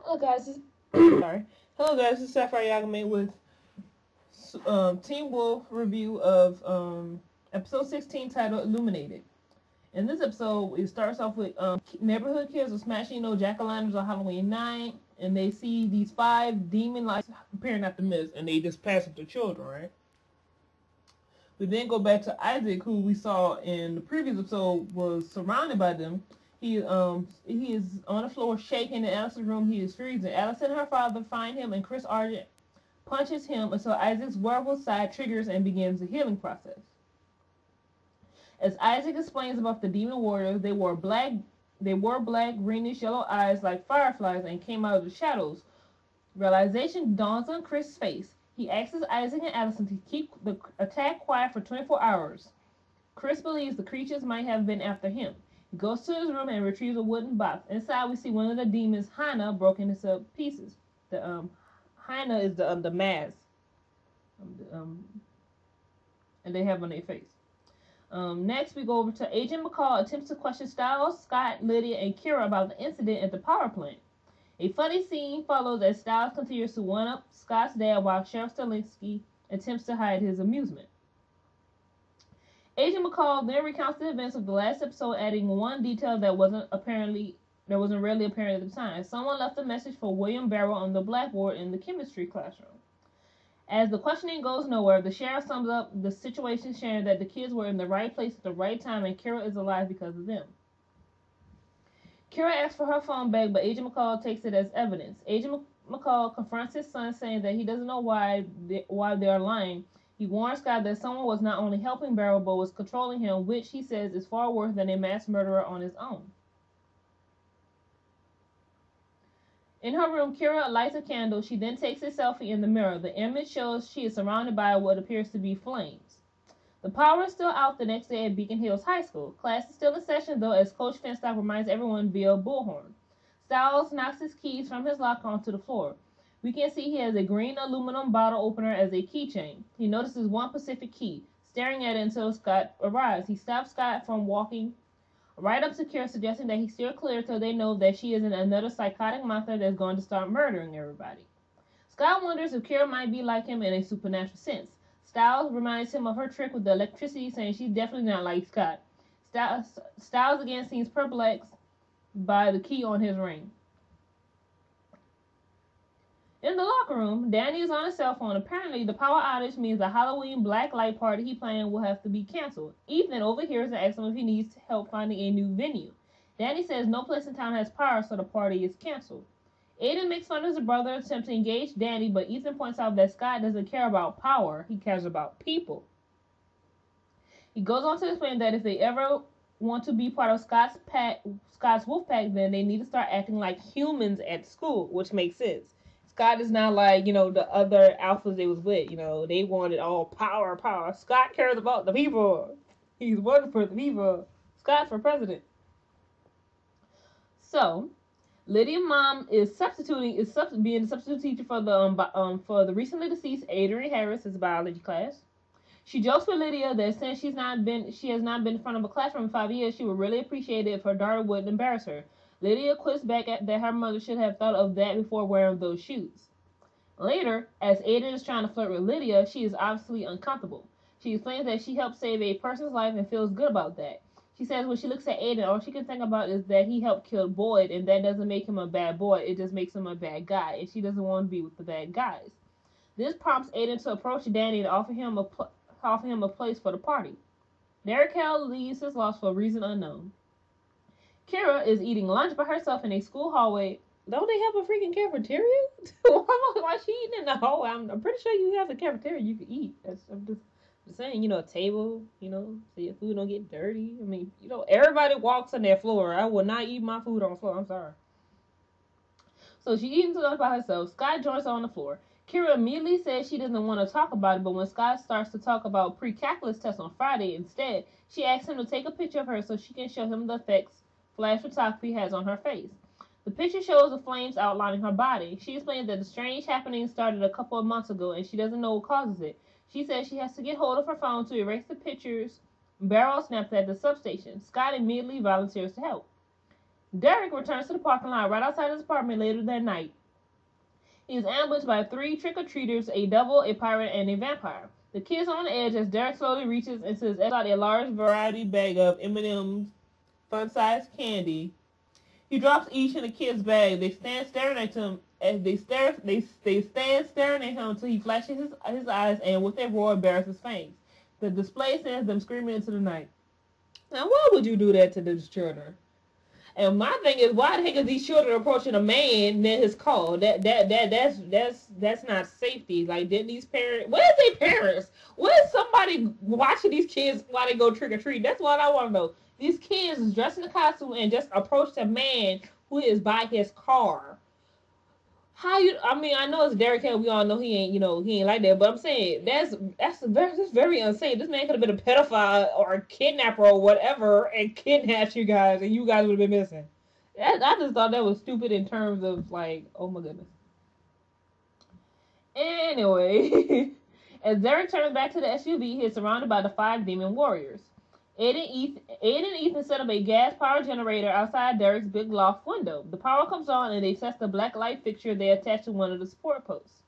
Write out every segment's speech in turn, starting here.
Hello guys, sorry. Hello guys, this is Sapphire Yagame with Teen Wolf review of episode 16 titled Illuminated. In this episode, it starts off with neighborhood kids are smashing jack-o'-lanterns on Halloween night, and they see these 5 demon lights appearing at the mist, and they just pass it to children, right? We then go back to Isaac, who we saw in the previous episode was surrounded by them. He is on the floor shaking. In Alice's room, he is freezing. Alice and her father find him, and Chris Argent punches him until Isaac's werewolf side triggers and begins the healing process. As Isaac explains about the demon warriors, they wore black, greenish, yellow eyes like fireflies and came out of the shadows. Realization dawns on Chris' face. He asks Isaac and Allison to keep the attack quiet for 24 hours. Chris believes the creatures might have been after him. He goes to his room and retrieves a wooden box. Inside, we see one of the demons, Hina, broken into pieces. The Hina is the mask, and they have on their face. Next, we go over to Agent McCall attempts to question Styles, Scott, Lydia, and Kira about the incident at the power plant. A funny scene follows as Styles continues to one-up Scott's dad while Sheriff Stilinski attempts to hide his amusement. Agent McCall then recounts the events of the last episode, adding one detail that wasn't really apparent at the time. Someone left a message for William Barrow on the blackboard in the chemistry classroom. As the questioning goes nowhere, the sheriff sums up the situation, sharing that the kids were in the right place at the right time and Kira is alive because of them. Kira asks for her phone back, but Agent McCall takes it as evidence. Agent McCall confronts his son, saying that he doesn't know why they are lying. He warns Scott that someone was not only helping Barrow, but was controlling him, which he says is far worse than a mass murderer on his own. In her room, Kira lights a candle. She then takes a selfie in the mirror. The image shows she is surrounded by what appears to be flames. The power is still out the next day at Beacon Hills High School. Class is still in session, though, as Coach Finstock reminds everyone via bullhorn. Styles knocks his keys from his locker onto the floor. We can see he has a green aluminum bottle opener as a keychain. He notices one Pacific key, staring at it until Scott arrives. He stops Scott from walking right up to Kira, suggesting that he steer clear till they know that she isn't another psychotic monster that's going to start murdering everybody. Scott wonders if Kira might be like him in a supernatural sense. Styles reminds him of her trick with the electricity, saying she's definitely not like Scott. Styles again seems perplexed by the key on his ring. In the locker room, Danny is on his cell phone. Apparently, the power outage means the Halloween black light party he planned will have to be canceled. Ethan overhears and asks him if he needs help finding a new venue. Danny says no place in town has power, so the party is canceled. Aiden makes fun of his brother attempt to engage Danny, but Ethan points out that Scott doesn't care about power, he cares about people. He goes on to explain that if they ever want to be part of Scott's wolf pack, then they need to start acting like humans at school, which makes sense. Scott is not like, the other alphas they was with. They wanted all power. Scott cares about the people. He's one for the people. Scott for president. So, Lydia's mom is being the substitute teacher for the recently deceased Adrian Harris's biology class. She jokes with Lydia that since she has not been in front of a classroom in 5 years, she would really appreciate it if her daughter wouldn't embarrass her. Lydia quips back that her mother should have thought of that before wearing those shoes. Later, as Aiden is trying to flirt with Lydia, she is obviously uncomfortable. She explains that she helped save a person's life and feels good about that. She says when she looks at Aiden, all she can think about is that he helped kill Boyd, and that doesn't make him a bad boy, it just makes him a bad guy, and she doesn't want to be with the bad guys. This prompts Aiden to approach Danny and offer him a place for the party. Derek Hale leaves his loss for a reason unknown. Kira is eating lunch by herself in a school hallway. Don't they have a freaking cafeteria? Why is she eating in the hallway? I'm pretty sure you have a cafeteria you can eat. I'm just saying, a table, so your food don't get dirty. I mean, everybody walks on their floor. I will not eat my food on the floor. I'm sorry. So she's eating lunch by herself. Scott joins her on the floor. Kira immediately says she doesn't want to talk about it, but when Scott starts to talk about pre-calculus tests on Friday instead, she asks him to take a picture of her so she can show him the effects flash photography has on her face. The picture shows the flames outlining her body. She explains that the strange happening started a couple of months ago and she doesn't know what causes it. She says she has to get hold of her phone to erase the pictures Barrow snapped at the substation. Scott immediately volunteers to help. Derek returns to the parking lot right outside his apartment later that night. He is ambushed by 3 trick-or-treaters, a devil, a pirate, and a vampire. The kids are on the edge as Derek slowly reaches into his out a large variety bag of M&M's fun-sized candy. He drops each in the kid's bag. They stand staring at him as they stand staring at him until he flashes his eyes and with a roar bares his fangs. The display sends them screaming into the night. Now, why would you do that to these children? And my thing is, why the heck is these children approaching a man near his car? That's not safety. Like, didn't these parents? Where's their parents? Where's somebody watching these kids while they go trick or treat? That's what I want to know. These kids is dressed in a costume and just approached a man who is by his car. How you? I mean, I know it's Derek Hill. We all know he ain't like that. But I'm saying that's very unsafe. This man could have been a pedophile or a kidnapper or whatever and kidnapped you guys, and you guys would have been missing. I just thought that was stupid in terms of like, oh my goodness. Anyway, as Derek turns back to the SUV, he is surrounded by the 5 demon warriors. Aiden and Ethan set up a gas power generator outside Derek's big loft window. The power comes on and they test the black light fixture they attach to one of the support posts.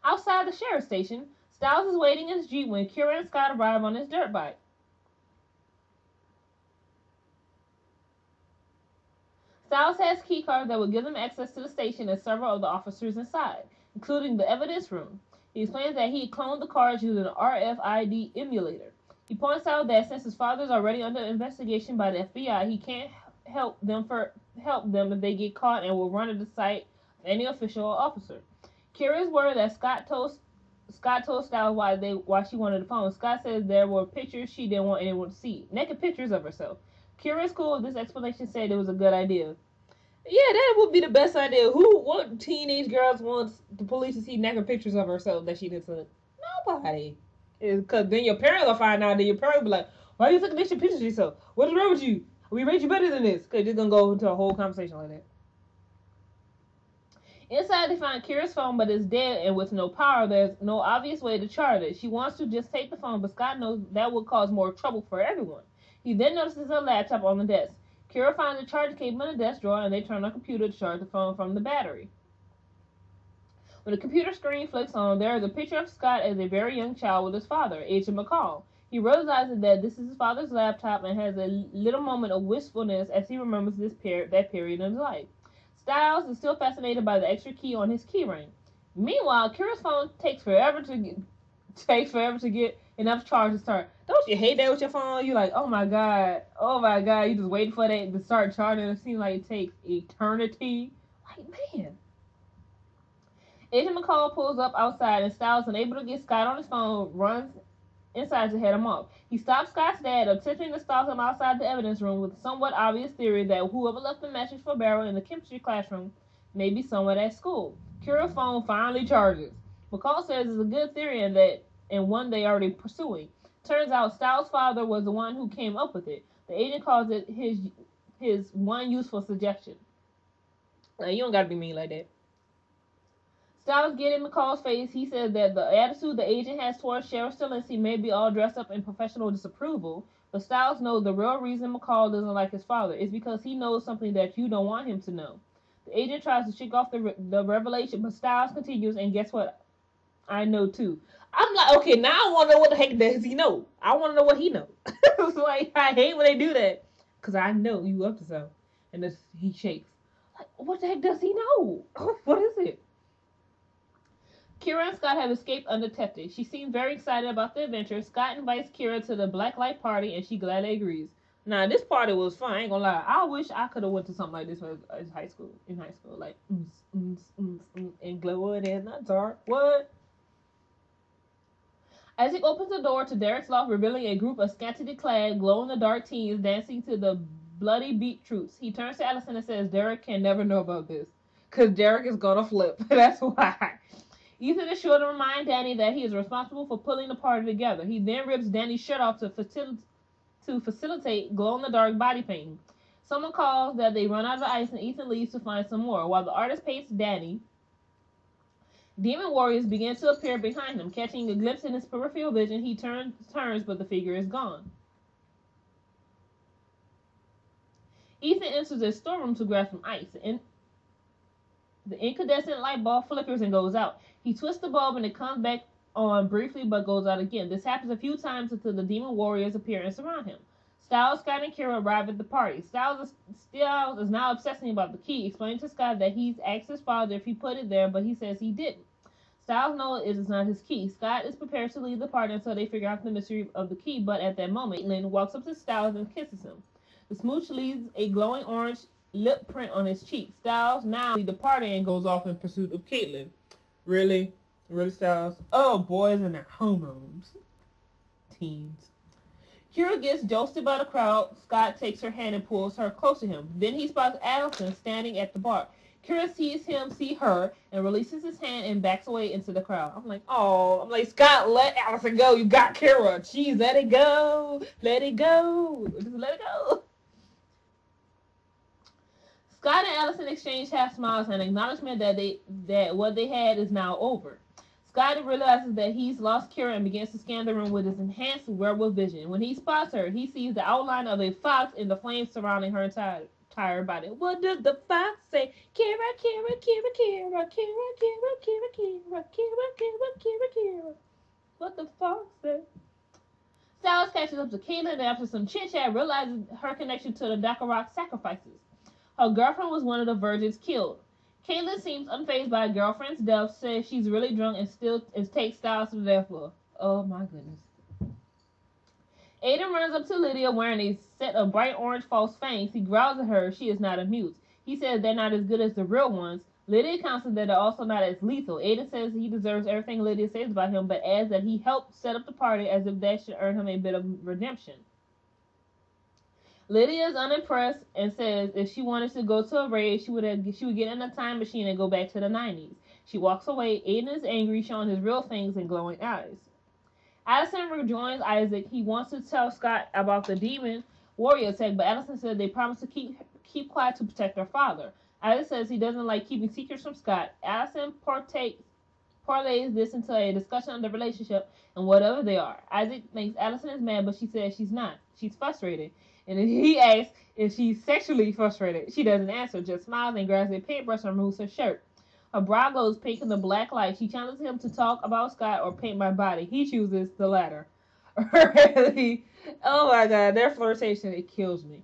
Outside the sheriff's station, Styles is waiting in his Jeep when Kira and Scott arrive on his dirt bike. Styles has key cards that will give them access to the station and several of the officers inside, including the evidence room. He explains that he cloned the cards using an RFID emulator. He points out that since his father is already under investigation by the FBI, he can't help them if they get caught and will run at the site of any official or officer. Kira is worried that Scott told Styles why she wanted the phone. Scott says there were pictures she didn't want anyone to see, naked pictures of herself. Kira is cool with this explanation, said it was a good idea. Yeah, that would be the best idea. What teenage girls wants the police to see naked pictures of herself that she didn't took? Nobody. Because then your parents will find out, then your parents will be like, why are you taking naked pictures of yourself? What is wrong with you? We rate you better than this. Because they're going to go into a whole conversation like that. Inside, they find Kira's phone, but it's dead and with no power. There's no obvious way to charge it. She wants to just take the phone, but Scott knows that would cause more trouble for everyone. He then notices a laptop on the desk. Kira finds a charging cable in the desk drawer, and they turn on a computer to charge the phone from the battery. When the computer screen flicks on, there is a picture of Scott as a very young child with his father, Agent McCall. He realizes that this is his father's laptop and has a little moment of wistfulness as he remembers that period in his life. Styles is still fascinated by the extra key on his keyring. Meanwhile, Kira's phone takes forever to get enough charge to start. Don't you hate that with your phone? You're like, oh my god, you just waiting for that to start charging. It seems like it takes eternity. Like, man. Agent McCall pulls up outside and Styles, unable to get Scott on his phone, runs inside to head him off. He stops Scott's dad, attempting to stop him outside the evidence room with a somewhat obvious theory that whoever left the message for Barrow in the chemistry classroom may be someone at school. Kira's phone finally charges. McCall says it's a good theory and one they already pursuing. Turns out Styles' father was the one who came up with it. The agent calls it his one useful suggestion. Now, you don't gotta be mean like that. Styles get in McCall's face. He says that the attitude the agent has towards Sheriff Stilinski may be all dressed up in professional disapproval, but Styles knows the real reason McCall doesn't like his father is because he knows something that you don't want him to know. The agent tries to shake off the revelation, but Styles continues, and guess what? I know too. I'm like, okay, now I want to know what the heck does he know. I want to know what he knows. It's like, I hate when they do that, because I know you up to something. And he shakes. Like, what the heck does he know? What is it? Kira and Scott have escaped undetected. She seems very excited about the adventure. Scott invites Kira to the blacklight party, and she gladly agrees. Now, this party was fun. I ain't gonna lie. I wish I could have went to something like this in high school. Like, and glowing in the dark. What? Isaac opens the door to Derek's loft, revealing a group of scantily clad, glow-in-the-dark teens dancing to the bloody beat troops. He turns to Allison and says Derek can never know about this, because Derek is gonna flip. That's why. Ethan is sure to remind Danny that he is responsible for pulling the party together. He then rips Danny's shirt off to facilitate glow-in-the-dark body painting. Someone calls that they run out of ice, and Ethan leaves to find some more. While the artist paints Danny, demon warriors begin to appear behind him. Catching a glimpse in his peripheral vision, he turns, but the figure is gone. Ethan enters their storeroom to grab some ice. The incandescent light bulb flickers and goes out. He twists the bulb and it comes back on briefly but goes out again. This happens a few times until the demon warriors appear and surround him. Styles, Scott, and Kira arrive at the party. Styles is now obsessing about the key, explaining to Scott that he's asked his father if he put it there, but he says he didn't. Styles knows it is not his key. Scott is prepared to leave the party until they figure out the mystery of the key, but at that moment, Caitlin walks up to Styles and kisses him. The smooch leaves a glowing orange lip print on his cheek. Styles now leaves the party and goes off in pursuit of Caitlin. Really? Really, Styles? Oh, boys and their hormones. Teens. Kira gets josted by the crowd. Scott takes her hand and pulls her close to him. Then he spots Allison standing at the bar. Kira sees him see her and releases his hand and backs away into the crowd. I'm like, oh, Scott, let Allison go. You got Kira. Jeez, let it go. Let it go. Just let it go. Scott and Allison exchange half smiles and acknowledgement that what they had is now over. Scott realizes that he's lost Kira and begins to scan the room with his enhanced werewolf vision. When he spots her, he sees the outline of a fox in the flames surrounding her entire body. What does the fox say? Kira, Kira, Kira, Kira, Kira, Kira, Kira, Kira, Kira, Kira, Kira, Kira. What the fox say? Styles catches up to Caitlin and after some chit-chat realizes her connection to the Dakarok sacrifices. Her girlfriend was one of the virgins killed. Caitlin seems unfazed by her girlfriend's death, says she's really drunk and takes Styles to the death floor. Oh my goodness. Aiden runs up to Lydia wearing a set of bright orange false fangs. He growls at her. She is not amused. He says they're not as good as the real ones. Lydia counsels that they're also not as lethal. Aiden says he deserves everything Lydia says about him, but adds that he helped set up the party as if that should earn him a bit of redemption. Lydia is unimpressed and says if she wanted to go to a raid, she would get in a time machine and go back to the 90s. She walks away. Aiden is angry, showing his real fangs and glowing eyes. Addison rejoins Isaac. He wants to tell Scott about the demon warrior attack, but Addison said they promised to keep quiet to protect their father. Isaac says he doesn't like keeping secrets from Scott. Addison parlays this into a discussion of the relationship and whatever they are. Isaac thinks Addison is mad, but she says she's not. She's frustrated. And if he asks if she's sexually frustrated, she doesn't answer, just smiles and grabs a paintbrush and removes her shirt. Her brow glows pink in the black light. She challenges him to talk about Scott or paint my body. He chooses the latter. Really? Oh my god, their flirtation, it kills me.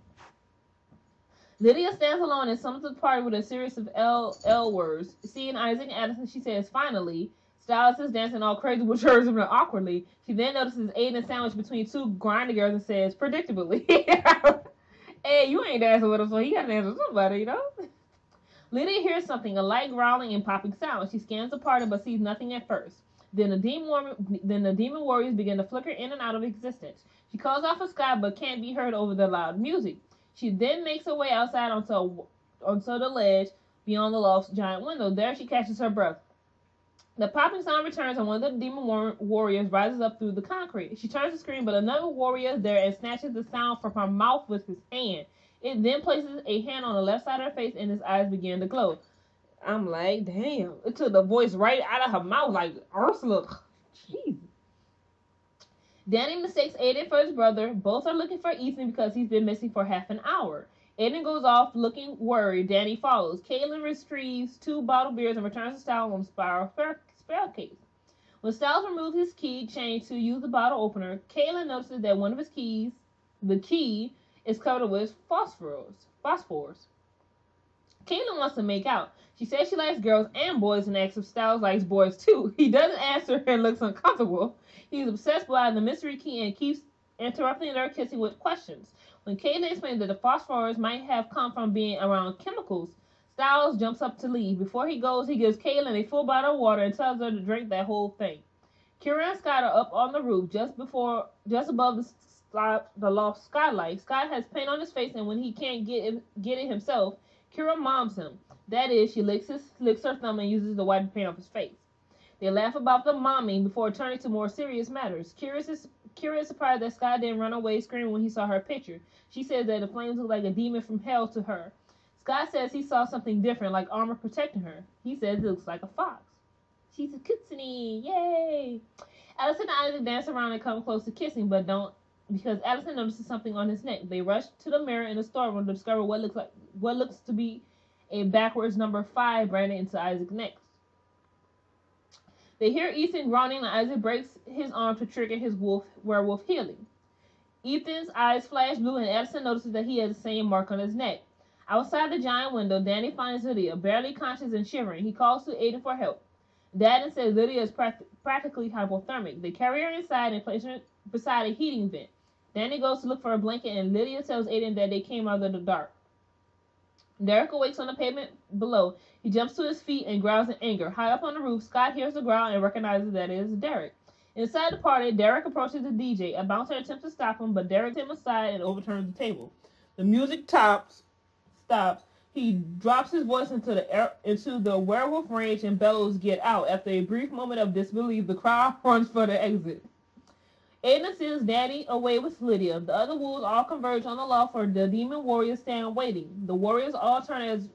Lydia stands alone and summons the party with a series of L words. Seeing Isaac and Addison, she says, finally. Styles is dancing all crazy with hers awkwardly. She then notices Aiden sandwiched between two grinding girls and says, predictably, hey, you ain't dancing with him, so he got to dance with somebody, you know? Lydia hears something, a light growling and popping sound. She scans the party but sees nothing at first. Then the demon warriors begin to flicker in and out of existence. She calls out for Scott but can't be heard over the loud music. She then makes her way outside onto the ledge beyond the loft's giant window. There she catches her breath. The popping sound returns and one of the demon warriors rises up through the concrete. She turns to scream, but another warrior is there and snatches the sound from her mouth with his hand. It then places a hand on the left side of her face and his eyes begin to glow. I'm like, damn. It took the voice right out of her mouth like Ursula. Jeez. Danny mistakes Aiden for his brother. Both are looking for Ethan because he's been missing for half an hour. Aiden goes off looking worried. Danny follows. Caitlin retrieves 2 bottled beers and returns to Styles on the spiral spell case. When Styles removes his key chain to use the bottle opener, Caitlin notices that one of his keys, the key, is covered with phosphorus. Caitlin wants to make out. She says she likes girls and boys and asks if Styles likes boys too. He doesn't answer and looks uncomfortable. He's obsessed by the mystery key and keeps interrupting their kissing with questions. When Caitlin explains that the phosphorus might have come from being around chemicals, Styles jumps up to leave. Before he goes, he gives Caitlin a full bottle of water and tells her to drink that whole thing. Kira and Scott are up on the roof just above the loft skylight. Scott has paint on his face, and when he can't get it himself, Kira moms him. That is, she licks her thumb and uses the wipe paint off his face. They laugh about the momming before turning to more serious matters. Kira is surprised that Scott didn't run away screaming when he saw her picture. She says that the flames look like a demon from hell to her. Scott says he saw something different, like armor protecting her. He says it looks like a fox. She's a kitsune, yay! Allison and Isaac dance around and come close to kissing, but don't because Allison notices something on his neck. They rush to the mirror in the storeroom to discover what looks to be a backwards number 5 branded into Isaac's neck. They hear Ethan groaning and Isaac breaks his arm to trigger his werewolf healing. Ethan's eyes flash blue and Edison notices that he has the same mark on his neck. Outside the giant window, Danny finds Lydia, barely conscious and shivering. He calls to Aiden for help. Dad says Lydia is practically hypothermic. They carry her inside and place her beside a heating vent. Danny goes to look for a blanket and Lydia tells Aiden that they came out of the dark. Derek awakes on the pavement below. He jumps to his feet and growls in anger. High up on the roof, Scott hears the growl and recognizes that it is Derek. Inside the party, Derek approaches the DJ. A bouncer attempts to stop him, but Derek takes him aside and overturns the table. The music stops. He drops his voice into the werewolf rage and bellows, "Get out!" After a brief moment of disbelief, the crowd runs for the exit. Aiden sends Daddy away with Lydia. The other wolves all converge on the loft where the demon warriors stand waiting. The warriors all turn as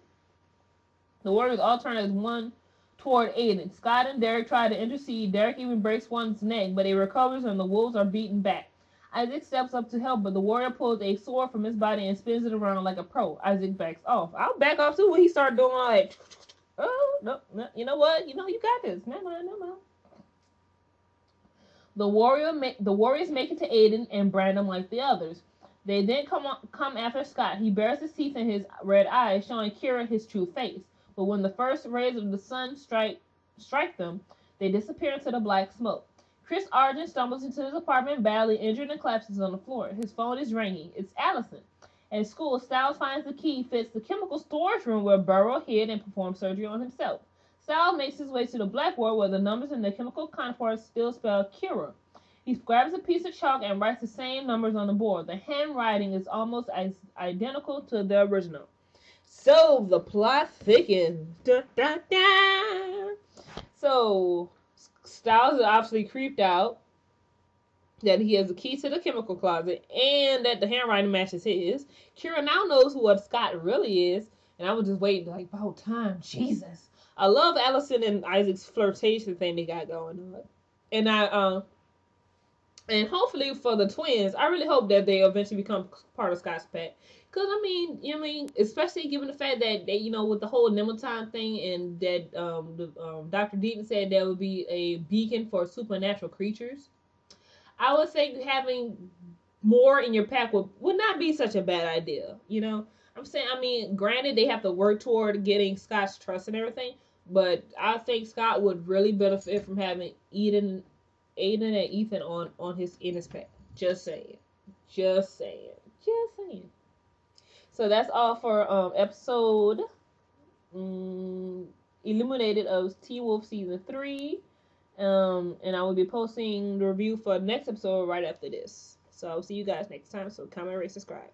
one toward Aiden. Scott and Derek try to intercede. Derek even breaks one's neck, but he recovers and the wolves are beaten back. Isaac steps up to help, but the warrior pulls a sword from his body and spins it around like a pro. Isaac backs off. I'll back off too when he starts doing all that. Oh, no, you know what? You got this. Never mind. The warriors make it to Aiden and brand him like the others. They then come after Scott. He bares his teeth in his red eyes, showing Kira his true face. But when the first rays of the sun strike them, they disappear into the black smoke. Chris Argent stumbles into his apartment badly injured and collapses on the floor. His phone is ringing. It's Allison. At school, Styles finds the key fits the chemical storage room where Burrow hid and performed surgery on himself. Styles makes his way to the blackboard where the numbers in the chemical contours still spell Kira. He grabs a piece of chalk and writes the same numbers on the board. The handwriting is almost identical to the original. So the plot thickens. Da, da, da. So Styles is obviously creeped out that he has the key to the chemical closet and that the handwriting matches his. Kira now knows what Scott really is, and I was just waiting like about time. Jesus. I love Allison and Isaac's flirtation thing they got going on. And hopefully for the twins, I really hope that they eventually become part of Scott's pack. Cause I mean, especially given the fact that they, with the whole Nemeton thing, and that Dr. Deaton said there would be a beacon for supernatural creatures. I would say having more in your pack would not be such a bad idea. I'm saying, granted they have to work toward getting Scott's trust and everything, but I think Scott would really benefit from having Aiden and Ethan in his pack. Just saying. So that's all for episode Illuminated of Teen Wolf Season 3. And I will be posting the review for the next episode right after this. So I'll see you guys next time. So comment, rate, subscribe.